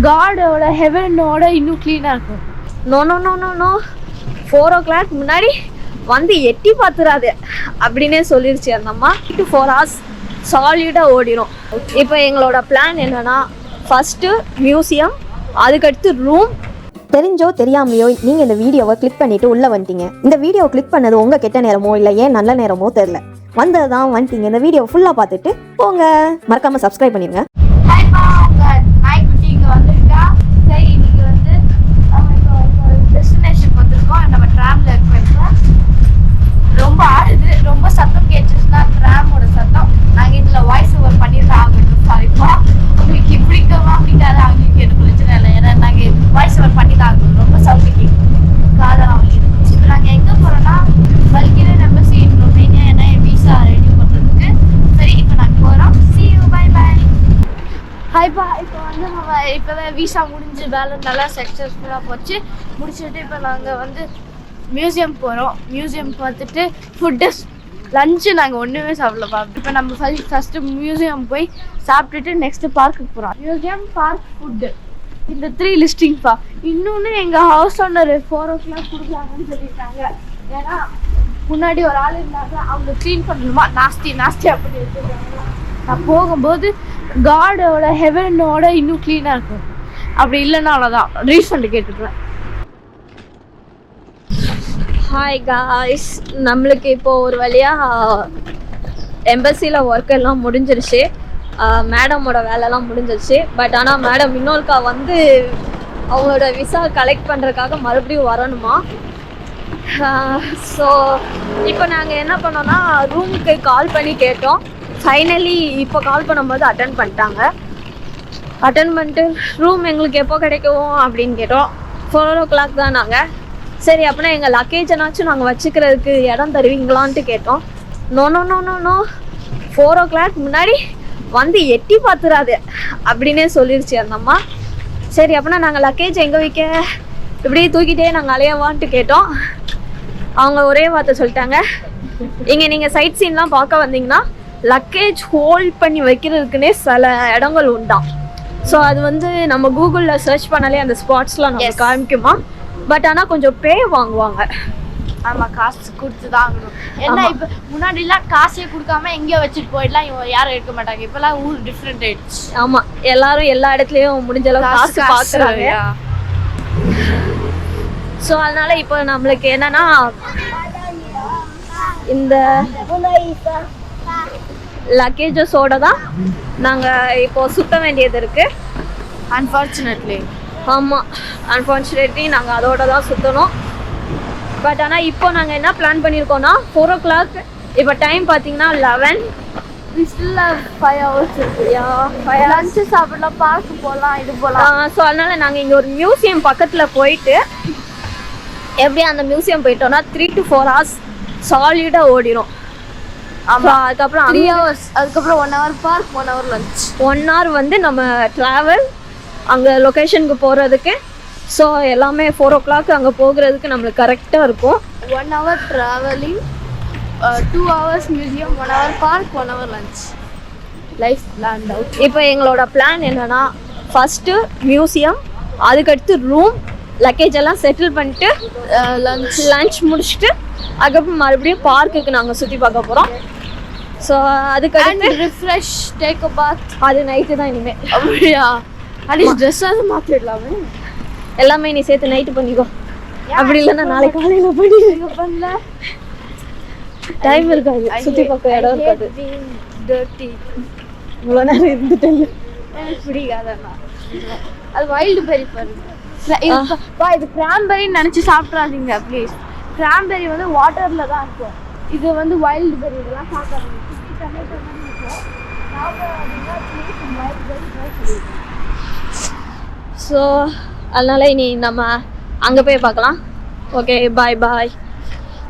காடோட ஹெவனோட இன்னும் க்ளீனாக இருக்கும். No no no no no 4 o'clock முன்னாடி வந்து எட்டி பார்த்துடாது அப்படின்னே சொல்லிருச்சு அந்த அம்மா. 4 hours சாலிடாக ஓடிடும். இப்போ எங்களோட பிளான் என்னன்னா, ஃபஸ்ட்டு மியூசியம், அதுக்கடுத்து ரூம். தெரிஞ்சோ தெரியாமையோ நீங்கள் இந்த வீடியோவை கிளிக் பண்ணிவிட்டு உள்ளே வந்துட்டீங்க. இந்த வீடியோவை கிளிக் பண்ணது உங்கள் கெட்ட நேரமோ இல்லை ஏன் நல்ல நேரமோ தெரில, வந்தது தான் வந்துட்டீங்க. இந்த வீடியோ ஃபுல்லாக பார்த்துட்டு போங்க. மறக்காமல் சப்ஸ்கிரைப் பண்ணிடுங்க. நாய்க்குட்டி இங்கே வந்துருக்கா. சரி, இன்னைக்கு வந்து நம்ம இப்போ டெஸ்டினேஷன் வந்திருக்கோம். நம்ம ட்ராமில் இருக்கோம். இப்போ ரொம்ப ஆடுது, ரொம்ப சத்தம் கேட்டுச்சுன்னா ட்ராமோட சத்தம். நாங்கள் இதில் வாய்ஸ் ஓவர் பண்ணியிருந்தா ஆகட்டும். சாரிப்பா, உங்களுக்கு பிடிக்கவா பிடிக்காது அவங்களுக்கு எனக்கு பிரச்சனை இல்லை. ஏன்னா நாங்கள் வாய்ஸ் ஓவர் பண்ணி தான் ஆகணும். ரொம்ப சவுண்ட் கேட்கும், காதெல்லாம் அவங்களுக்கு. இப்போ நாங்கள் எங்கே போகிறோம்னா பல்கேரியன் எம்பசி இன் ரொமேனியா. ஏன்னா என் வீசா ரெடி பண்ணுறதுக்கு. சரி, இப்போ நாங்கள் போகிறோம். see you, bye bye. ஹாய்ப்பா. இப்போ வந்து நம்ம இப்போதான் வீசா முடிஞ்சு வேலை நல்லா சக்ஸஸ்ஃபுல்லாக போச்சு. முடிச்சுட்டு இப்போ நாங்கள் வந்து மியூசியம் போகிறோம். மியூசியம் பார்த்துட்டு ஃபுட்டு லஞ்சு நாங்கள் ஒன்றுமே சாப்பிடலப்பா. இப்போ நம்ம ஃபஸ்ட்டு மியூசியம் போய் சாப்பிட்டுட்டு நெக்ஸ்ட்டு பார்க்குக்கு போகிறோம். மியூசியம், பார்க், ஃபுட்டு, இந்த 3 லிஸ்டிங்ப்பா. இன்னொன்று எங்கள் ஹவுஸ் ஓனர் 4 o'clock கொடுக்கலாங்கன்னு சொல்லியிருக்காங்க. ஏன்னா முன்னாடி ஒரு ஆள் இருந்தாங்க, அவங்க க்ளீன் பண்ணணுமா, நாஸ்தி அப்படி வச்சுருக்காங்க. நான் போகும்போது காடோட ஹெவனோட இன்னும் க்ளீனாக இருக்கும். அப்படி இல்லைன்னா அவ்வளோதான், ரீஃபண்ட் கேட்டுக்கிறேன். ஹாய் காய்ஸ், நம்மளுக்கு இப்போது ஒரு வழியாக எம்பசியில் ஒர்க் எல்லாம் முடிஞ்சிருச்சு. மேடமோட வேலைலாம் முடிஞ்சிருச்சு. பட் ஆனால் மேடம் இன்னொருக்கா வந்து அவங்களோட விசா கலெக்ட் பண்ணுறதுக்காக மறுபடியும் வரணுமா. ஸோ இப்போ நாங்கள் என்ன பண்ணோன்னா ரூமுக்கு கால் பண்ணி கேட்டோம். ஃபைனலி இப்போ கால் பண்ணும்போது அட்டன் பண்ணிட்டாங்க. அட்டன் பண்ணிட்டு ரூம் எங்களுக்கு எப்போ கிடைக்கும் அப்படின்னு கேட்டோம். 4 o'clock தான் நாங்கள். சரி, அப்படின்னா எங்கள் லக்கேஜனாச்சும் நாங்கள் வச்சுக்கிறதுக்கு இடம் தருவீங்களான்ட்டு கேட்டோம். No no no no no 4 o'clock முன்னாடி வந்து எட்டி பார்த்துடாது அப்படின்னே சொல்லிருச்சு அந்த அம்மா. சரி, அப்படின்னா நாங்கள் லக்கேஜ் எங்கே வைக்க, இப்படியே தூக்கிட்டே நாங்கள் அலையவான்ட்டு கேட்டோம். அவங்க ஒரே வார்த்தை சொல்லிட்டாங்க, இங்கே நீங்கள் சைட் சீன்லாம் பார்க்க வந்தீங்கன்னா லக்கேஜ் ஹோல்ட் பண்ணி வைக்கிறதுக்குன்னே சில இடங்கள் உண்டாம். ஸோ அது வந்து நம்ம கூகுளில் சர்ச் பண்ணாலே அந்த ஸ்பாட்ஸ்லாம் நம்ம காமிக்குமா. பட் ஆனால் கொஞ்சம் பே வாங்குவாங்க. ஆமாம், காசு கொடுத்து தான் ஆகணும். ஏன்னா இப்போ முன்னாடிலாம் காசே கொடுக்காம எங்கேயோ வச்சுட்டு போயிடலாம், யாரும் எடுக்க மாட்டாங்க. இப்போலாம் ஊர் டிஃப்ரெண்ட் ஆயிடுச்சு. ஆமாம், எல்லாரும் எல்லா இடத்துலையும் முடிஞ்ச அளவு காசு பார்க்குறாங்க. ஸோ அதனால இப்போ நம்மளுக்கு என்னன்னா, இந்த லக்கேஜஸோட தான் நாங்கள் இப்போ சுத்த வேண்டியது இருக்குது. அன்ஃபார்ச்சுனேட்லி. ஆமாம், அன்ஃபார்ச்சுனேட்லி நாங்கள் அதோட தான் சுற்றணும். பட் ஆனால் இப்போ நாங்கள் என்ன பிளான் பண்ணியிருக்கோன்னா 4 o'clock. இப்போ டைம் பார்த்தீங்கன்னா 11. Still 5 hours இருக்குயா. 5 hours லஞ்சு சாப்பிடலாம், பார்க்கு போகலாம், இது போகலாம். ஸோ அதனால் நாங்கள் இங்கே ஒரு மியூசியம் பக்கத்தில் போயிட்டு, எப்படி அந்த மியூசியம் போயிட்டோன்னா 3 to 4 hours சாலிடாக ஓடிடும். ஆமாம், அதுக்கப்புறம் 3 hours, அதுக்கப்புறம் 1 hour park, 1 hour lunch. 1 hour வந்து நம்ம ட்ராவல் அங்கே லொக்கேஷனுக்கு போகிறதுக்கு. ஸோ எல்லாமே 4 o'clock அங்கே போகிறதுக்கு நம்மளுக்கு கரெக்டாக இருக்கும். 1 hour travelling, 2 hours museum, 1 hour park, 1 hour lunch. Life plan out. இப்போ எங்களோட பிளான் என்னென்னா, ஃபஸ்ட்டு மியூசியம், அதுக்கடுத்து ரூம், லக்கேஜ் எல்லாம் செட்டில் பண்ணிட்டு லஞ்ச் முடிச்சுட்டு அதுக்கப்புறம் மறுபடியும் பார்க்குக்கு நாங்கள் சுற்றி பார்க்க போகிறோம். ஸோ அதுக்கடுத்து ரிஃப்ரெஷ், டேக் அ பாத். அது நைட்டு தான் இனிமேல். அப்படியா? அட்லீஸ்ட் ட்ரெஸ்ஸாவது மாற்றிடலாமே. எல்லாமே நீ சேர்த்து நைட்டு பண்ணிக்கோ. அப்படி இல்லைன்னா நாளைக்கு காலையில் பண்ணல டைம் இருக்காது, சுற்றி பார்க்க இடம் இருக்காது. இவ்வளோ நேரம் இருந்துட்டேன். எனக்கு பிடிக்காதண்ணா. அது வைல்டு பெரி பாருங்க. இது கிராம்பெரின்னு நினச்சி சாப்பிட்றாதீங்க ப்ளீஸ். கிராம்பெரி வந்து வாட்டரில் தான் இருக்கும். இது வந்து வைல்டு பெரி. இதெல்லாம் சாப்பிட்றாங்க. டொமேட்டோ மாதிரி இருக்கும். ஸோ அதனால் இனி நம்ம அங்கே போய் பார்க்கலாம். ஓகே, பாய் பாய்.